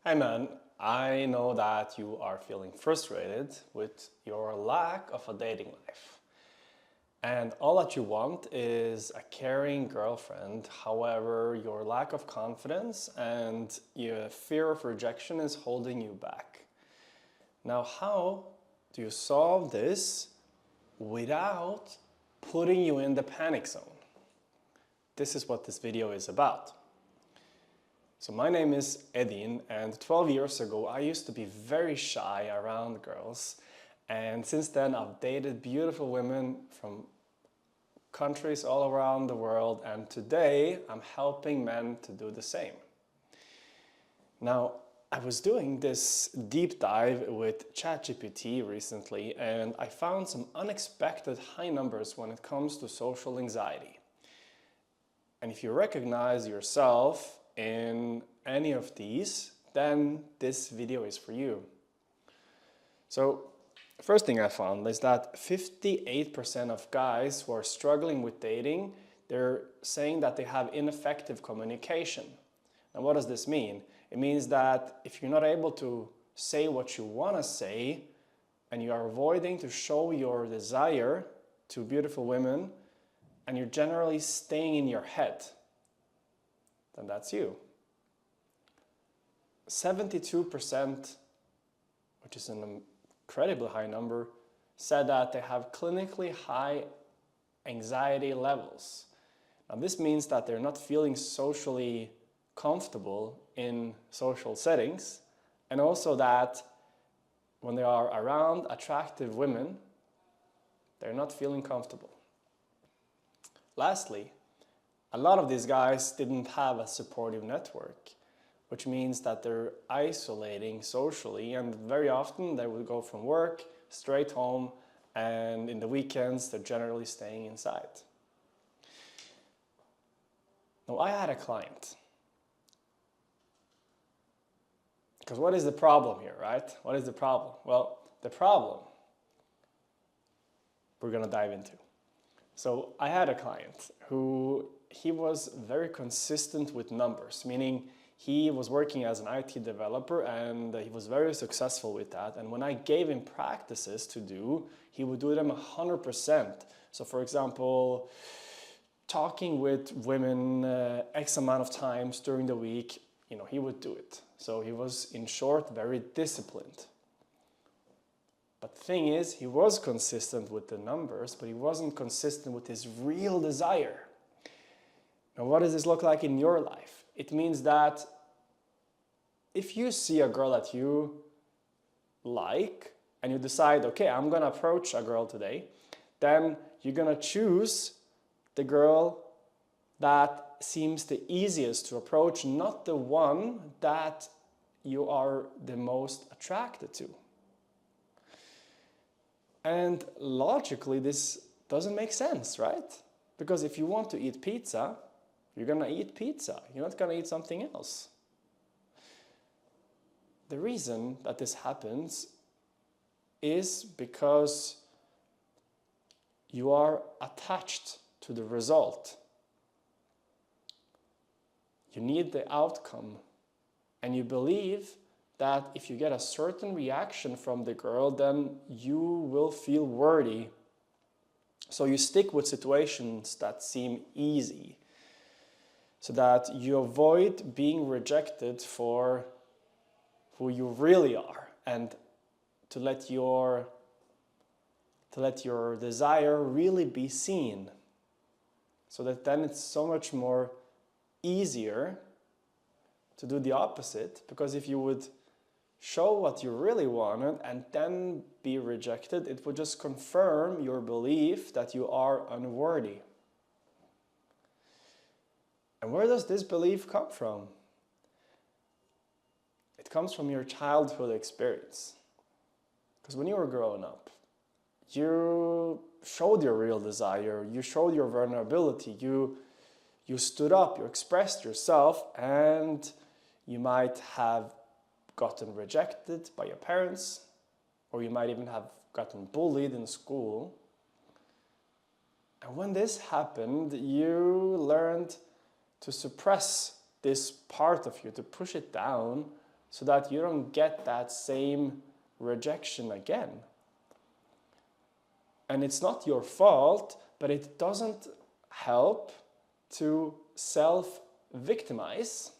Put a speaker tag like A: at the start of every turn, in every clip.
A: Hey man, I know that you are feeling frustrated with your lack of a dating life. And all that you want is a caring girlfriend. However, your lack of confidence and your fear of rejection is holding you back. Now, how do you solve this without putting you in the panic zone? This is what this video is about. So my name is Edin, and 12 years ago I used to be very shy around girls, and since then I've dated beautiful women from countries all around the world, and today I'm helping men to do the same. Now, I was doing this deep dive with ChatGPT recently, and I found some unexpected high numbers when it comes to social anxiety. And if you recognize yourself in any of these, then this video is for you. So, first thing I found is that 58% of guys who are struggling with dating, they're saying that they have ineffective communication. Now, what does this mean? It means that if you're not able to say what you want to say, and you are avoiding to show your desire to beautiful women, and you're generally staying in your head, then that's you. 72%, which is an incredibly high number, said that they have clinically high anxiety levels. Now this means that they're not feeling socially comfortable in social settings, and also that when they are around attractive women, they're not feeling comfortable. Lastly, a lot of these guys didn't have a supportive network, which means that they're isolating socially, and very often they will go from work straight home, and in the weekends they're generally staying inside. Now, I had a client. Because what is the problem here, right? What is the problem? Well, the problem we're going to dive into. So I had a client who he was very consistent with numbers, meaning he was working as an IT developer and he was very successful with that. And when I gave him practices to do, he would do them 100%. So for example, talking with women X amount of times during the week, he would do it. So he was, in short, very disciplined. But the thing is, he was consistent with the numbers, but he wasn't consistent with his real desire. Now, what does this look like in your life? It means that if you see a girl that you like and you decide, okay, I'm going to approach a girl today, then you're going to choose the girl that seems the easiest to approach, not the one that you are the most attracted to. And logically, this doesn't make sense, right? Because if you want to eat pizza, you're going to eat pizza. You're not going to eat something else. The reason that this happens is because you are attached to the result. You need the outcome, and you believe that if you get a certain reaction from the girl, then you will feel worthy. So you stick with situations that seem easy, so that you avoid being rejected for who you really are, and to let your desire really be seen, so that then it's so much more easier to do the opposite, because if you would show what you really wanted and then be rejected, it would just confirm your belief that you are unworthy. And where does this belief come from? It comes from your childhood experience. Because when you were growing up, you showed your real desire, you showed your vulnerability, you stood up, you expressed yourself, and you might have gotten rejected by your parents, or you might even have gotten bullied in school. And when this happened, you learned to suppress this part of you, to push it down, so that you don't get that same rejection again. And it's not your fault, but it doesn't help to self-victimize.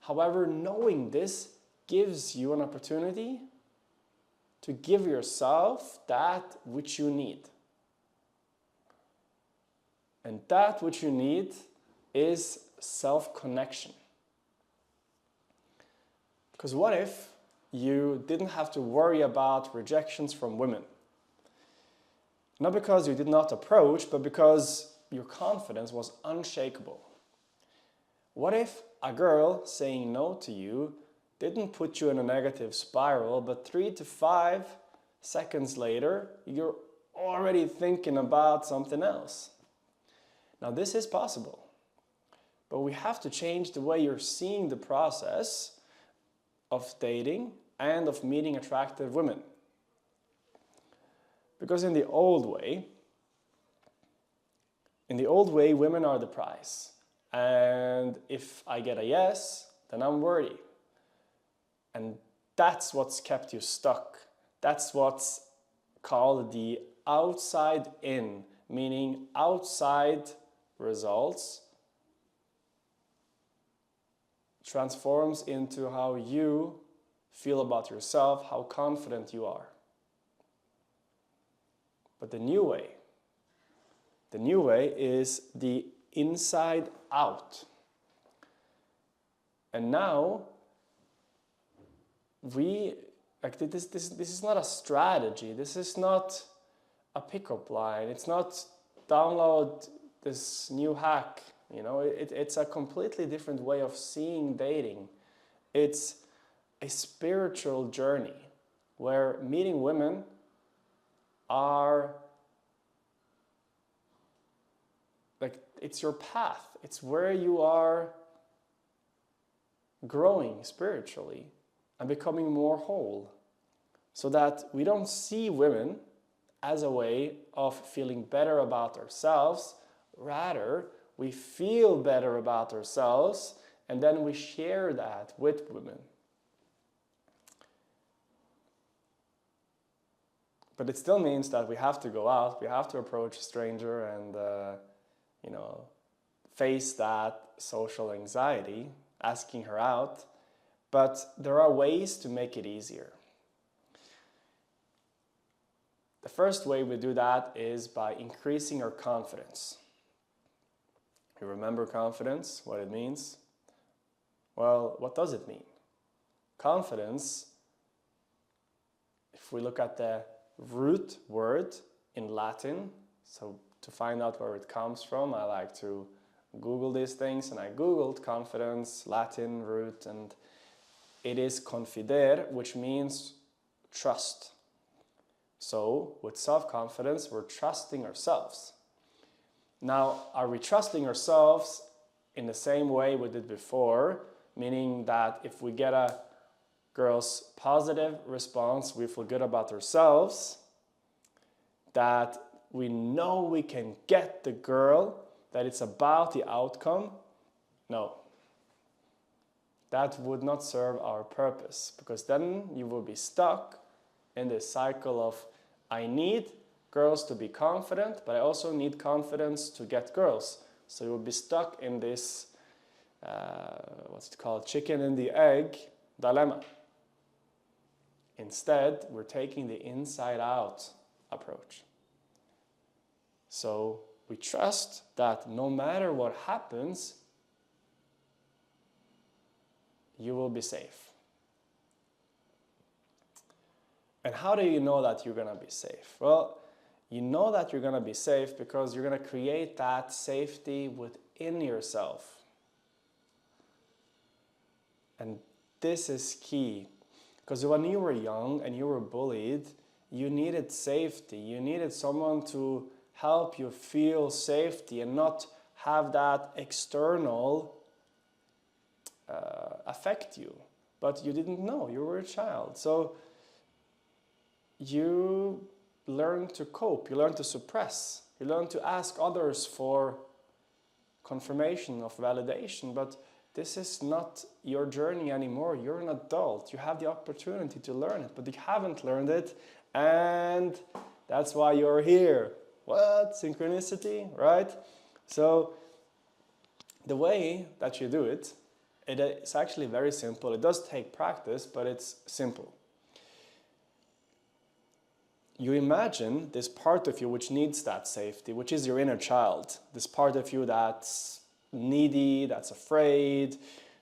A: However, knowing this gives you an opportunity to give yourself that which you need. And that which you need is self-connection. Because what if you didn't have to worry about rejections from women? Not because you did not approach, but because your confidence was unshakable. What if a girl saying no to you didn't put you in a negative spiral, but 3 to 5 seconds later, you're already thinking about something else? Now, this is possible, but we have to change the way you're seeing the process of dating and of meeting attractive women. Because in the old way, women are the prize. And if I get a yes, then I'm worthy. And that's what's kept you stuck. That's what's called the outside in, meaning outside results transforms into how you feel about yourself, how confident you are. But the new way is the inside out. And now this is not a strategy. This is not a pickup line. It's not download this new hack. It's a completely different way of seeing dating. It's a spiritual journey where meeting women are it's your path. It's where you are growing spiritually and becoming more whole, so that we don't see women as a way of feeling better about ourselves. Rather, we feel better about ourselves and then we share that with women. But it still means that we have to go out, we have to approach a stranger and face that social anxiety, asking her out. But there are ways to make it easier. The first way we do that is by increasing our confidence. You remember confidence, what it means? Well, what does it mean? Confidence, if we look at the root word in Latin, so to find out where it comes from, I like to Google these things, and I Googled confidence, Latin root, and it is confidere, which means trust. So with self-confidence, we're trusting ourselves. Now, are we trusting ourselves in the same way we did before? Meaning that if we get a girl's positive response, we feel good about ourselves, that we know we can get the girl, that it's about the outcome? No. That would not serve our purpose, because then you will be stuck in this cycle of I need girls to be confident, but I also need confidence to get girls. So you will be stuck in this, chicken and the egg dilemma. Instead, we're taking the inside out approach. So we trust that no matter what happens, you will be safe. And how do you know that you're going to be safe? Well, you know that you're going to be safe because you're going to create that safety within yourself. And this is key. Because when you were young and you were bullied, you needed safety. You needed someone to help you feel safety and not have that external affect you. But you didn't know. You were a child. So you learn to cope, you learn to suppress, you learn to ask others for confirmation of validation. But this is not your journey anymore. You're an adult. You have the opportunity to learn it, but you haven't learned it, and that's why you're here. What? Synchronicity, right? So the way that you do it, it's actually very simple. It does take practice, but it's simple. You imagine this part of you which needs that safety, which is your inner child. This part of you that's needy, that's afraid,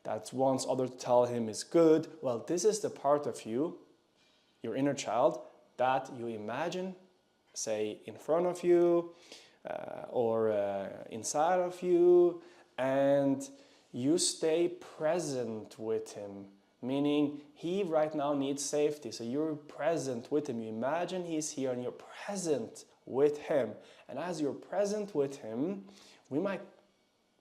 A: that wants others to tell him is good. Well, this is the part of you, your inner child, that you imagine, say, in front of you or inside of you, and you stay present with him. Meaning, he right now needs safety, so you're present with him. You imagine he's here and you're present with him. And as you're present with him, we might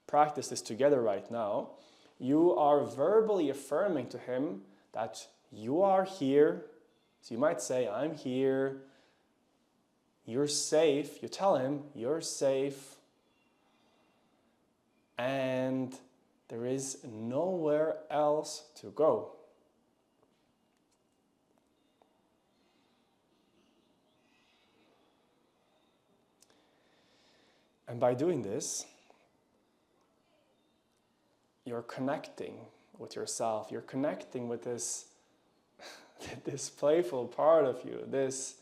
A: practice this together right now. You are verbally affirming to him that you are here. So you might say, I'm here. You're safe. You tell him, you're safe. And there is nowhere else to go. And by doing this, you're connecting with yourself. You're connecting with this, this playful part of you, this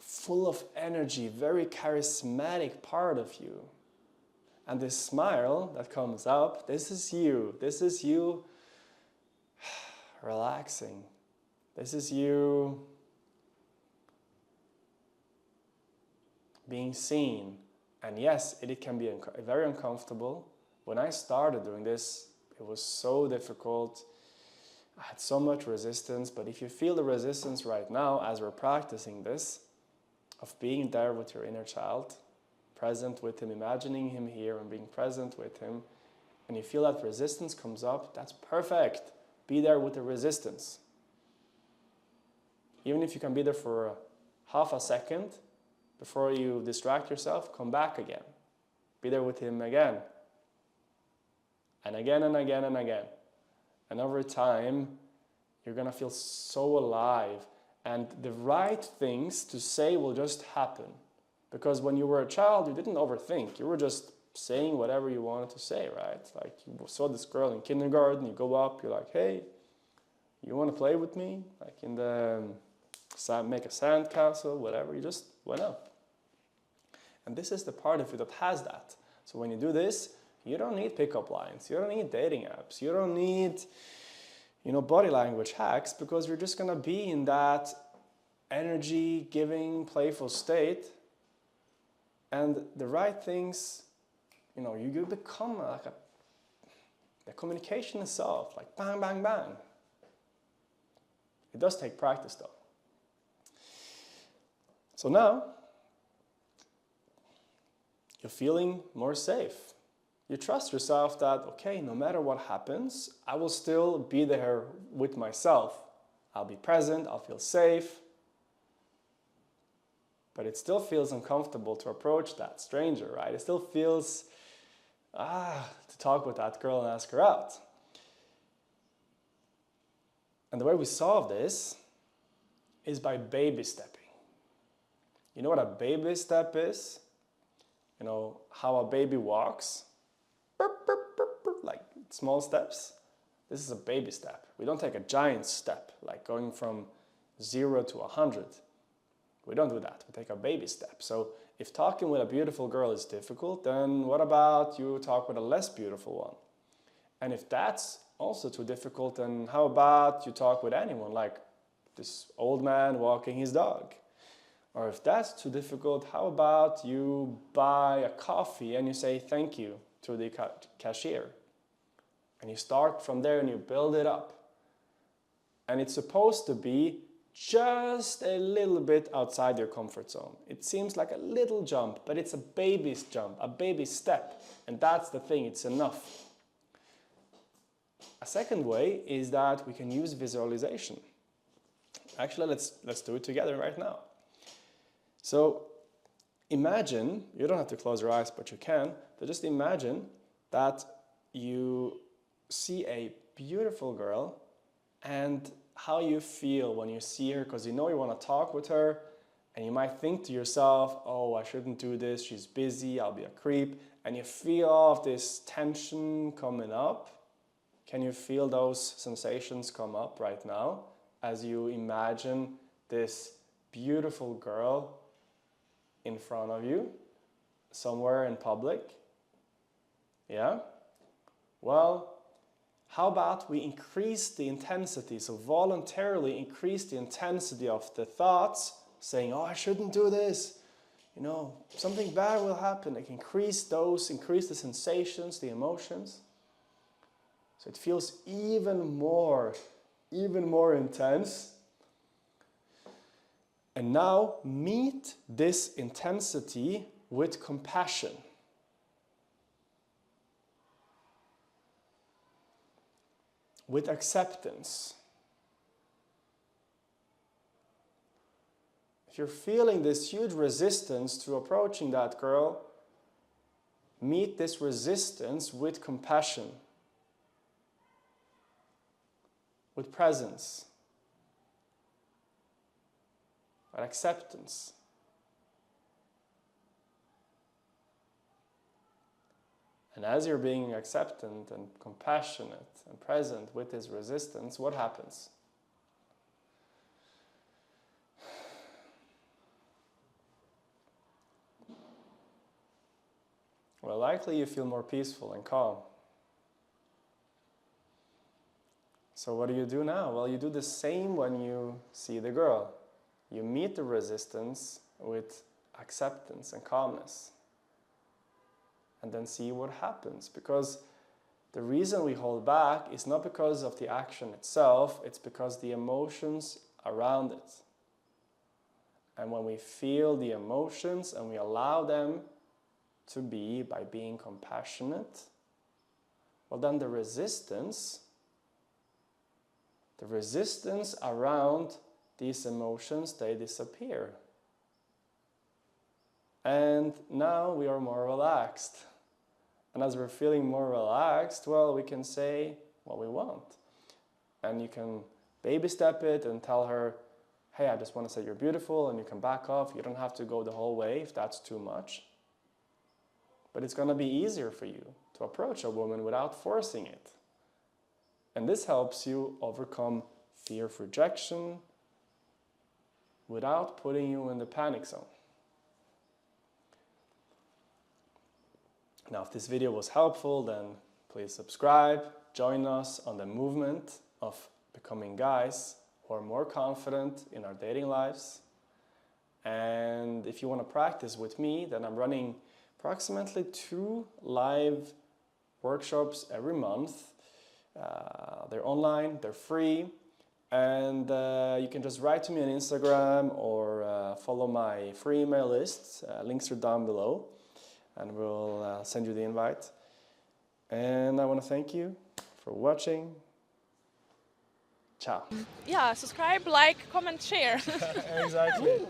A: full of energy, very charismatic part of you. And this smile that comes up, this is you. This is you relaxing. This is you being seen. And yes, it can be very uncomfortable. When I started doing this, it was so difficult. I had so much resistance. But if you feel the resistance right now as we're practicing this, of being there with your inner child, present with him, imagining him here and being present with him, and you feel that resistance comes up, that's perfect. Be there with the resistance. Even if you can be there for half a second, before you distract yourself, come back again. Be there with him again. And again and again and again. And over time, you're going to feel so alive. And the right things to say will just happen. Because when you were a child, you didn't overthink. You were just saying whatever you wanted to say, right? Like you saw this girl in kindergarten, you go up, you're like, hey, you want to play with me? Like in the make a sand castle, whatever. You just went up. And this is the part of you that has that. So when you do this, you don't need pickup lines. You don't need dating apps. You don't need, body language hacks, because you're just going to be in that energy-giving, playful state. And the right things, you become like the communication itself, like bang, bang, bang. It does take practice though. So now, you're feeling more safe. You trust yourself that, okay, no matter what happens, I will still be there with myself. I'll be present, I'll feel safe. But it still feels uncomfortable to approach that stranger, right? It still feels, to talk with that girl and ask her out. And the way we solve this is by baby stepping. You know what a baby step is? How a baby walks? Like small steps. This is a baby step. We don't take a giant step, like going from 0 to 100. We don't do that. We take a baby step. So if talking with a beautiful girl is difficult, then what about you talk with a less beautiful one? And if that's also too difficult, then how about you talk with anyone, like this old man walking his dog? Or if that's too difficult, how about you buy a coffee and you say thank you to the cashier? And you start from there and you build it up. And it's supposed to be just a little bit outside your comfort zone. It seems like a little jump, but it's a baby's jump, a baby step. And that's the thing, it's enough. A second way is that we can use visualization. Actually, let's do it together right now. So imagine, you don't have to close your eyes, but you can, but just imagine that you see a beautiful girl and how you feel when you see her, because you know you want to talk with her, and you might think to yourself, oh, I shouldn't do this, she's busy, I'll be a creep, and you feel all of this tension coming up. Can you feel those sensations come up right now as you imagine this beautiful girl in front of you somewhere in public? Yeah? Well, how about we increase the intensity, so voluntarily increase the intensity of the thoughts, saying, oh, I shouldn't do this, you know, something bad will happen. Like increase the sensations, the emotions. So it feels even more intense. And now meet this intensity with compassion. With acceptance. If you're feeling this huge resistance to approaching that girl, meet this resistance with compassion, with presence, with acceptance. And as you're being acceptant and compassionate and present with this resistance, what happens? Well, likely you feel more peaceful and calm. So what do you do now? Well, you do the same when you see the girl. You meet the resistance with acceptance and calmness. And then see what happens. Because the reason we hold back is not because of the action itself, it's because the emotions around it. And when we feel the emotions and we allow them to be by being compassionate, well then the resistance around these emotions, they disappear. And now we are more relaxed. And as we're feeling more relaxed, well, we can say what we want. And you can baby step it and tell her, hey, I just want to say you're beautiful, and you can back off. You don't have to go the whole way if that's too much. But it's going to be easier for you to approach a woman without forcing it. And this helps you overcome fear of rejection without putting you in the panic zone. Now, if this video was helpful, then please subscribe, join us on the movement of becoming guys who are more confident in our dating lives. And if you want to practice with me, then I'm running approximately 2 live workshops every month. They're online, they're free, and you can just write to me on Instagram or follow my free email list. Links are down below, and we'll send you the invite. And I want to thank you for watching. Ciao.
B: Yeah, subscribe, like, comment, share.
A: Exactly.